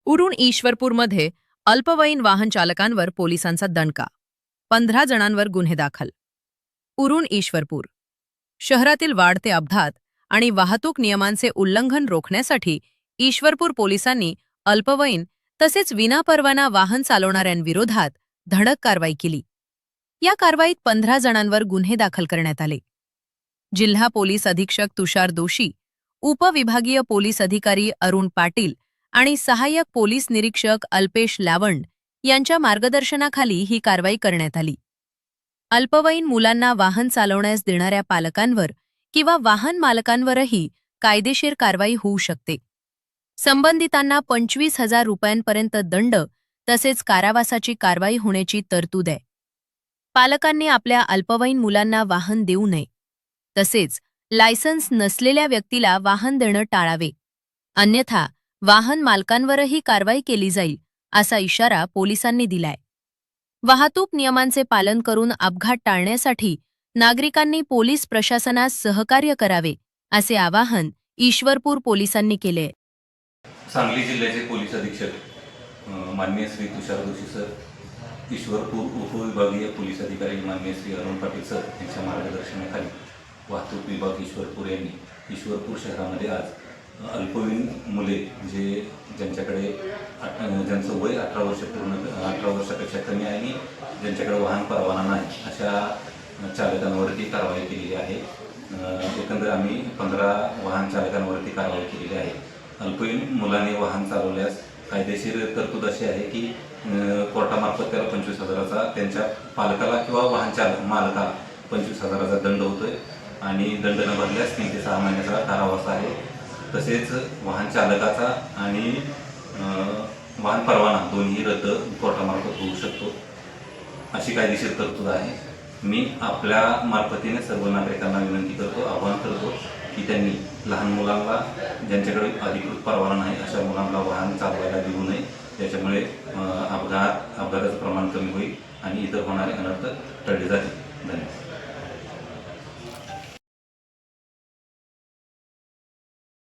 उरण ईश्वरपूरमध्ये अल्पवयीन वाहन चालकांवर पोलिसांचा दणका. 15 जणांवर गुन्हे दाखल. उरण ईश्वरपूर शहरातील वाढते अपघात आणि वाहतूक नियमांचे उल्लंघन रोखण्यासाठी ईश्वरपूर पोलिसांनी अल्पवयीन तसेच विनापरवाना वाहन चालवणाऱ्यांविरोधात धडक कारवाई केली. या कारवाईत 15 जणांवर गुन्हे दाखल करण्यात आले. जिल्हा पोलीस अधीक्षक तुषार दोशी, उपविभागीय पोलीस अधिकारी अरुण पाटील आणि सहाय्यक पोलीस निरीक्षक अल्पेश लावंड यांच्या मार्गदर्शनाखाली ही कारवाई करण्यात आली. अल्पवयीन मुलांना वाहन चालवण्यास देणाऱ्या पालकांवर किंवा वाहन मालकांवरही कायदेशीर कारवाई होऊ शकते. संबंधितांना 25,000 रुपयांपर्यंत दंड तसेच कारावासाची कारवाई होण्याची तरतूद आहे. पालकांनी आपल्या अल्पवयीन मुलांना वाहन देऊ नये. तसेच लायसन्स नसलेल्या व्यक्तीला वाहन देणं टाळावे, अन्यथा वाहन मालकांवरही कारवाई केली जाईल, असा इशारा पोलिसांनी दिलाय. वाहतूक नियमांचे पालन करून अपघात टाळण्यासाठी नागरिकांनी पोलीस प्रशासनास सहकार्य करावे, असे आवाहन ईश्वरपूर पोलिसांनी केले. सांगली जिल्ह्याचे पोलीस अधीक्षक माननीय श्री तुषार दोशी सर, ईश्वरपूर उपविभागीय पोलीस अधिकारी माननीय श्री अरुण पाटील सर यांच्या मार्गदर्शनाखाली वाहतूक विभाग ईश्वरपूर यांनी ईश्वरपूर शहरामध्ये आज अल्पवयीन मुले ज्यांच्याकडे ज्यांचं वय 18 वर्षापेक्षा कमी आहे आणि ज्यांच्याकडे वाहन परवाना नाही अशा चालकांवरती कारवाई केलेली आहे. एकंदर आम्ही 15 वाहन चालकांवरती कारवाई केलेली आहे. अल्पवयीन मुलाने वाहन चालवल्यास कायदेशीर तरतूद अशी आहे की कोर्टामार्फत त्याला 25,000चा, त्यांच्या पालकाला किंवा वाहन मालकाला 25,000चा दंड होतोय आणि दंड न भरल्यास 3 ते 6 महिन्याचा कारावास आहे. तसेच वाहन चालकाचा आणि वाहन परवाना दोन्ही रद्द कोर्टामार्फत होऊ शकतो, अशी कायदेशीर तरतूद आहे. मी आपल्या मार्फतीने सर्व नागरिकांना विनंती करतो, आवाहन करतो की त्यांनी लहान मुलांना, ज्यांच्याकडे अधिकृत परवाना नाही अशा मुलांना वाहन चालवायला देऊ नये. त्याच्यामुळे अपघाताचं प्रमाण कमी होईल आणि इतर होणारे अनर्थ टळले जातील.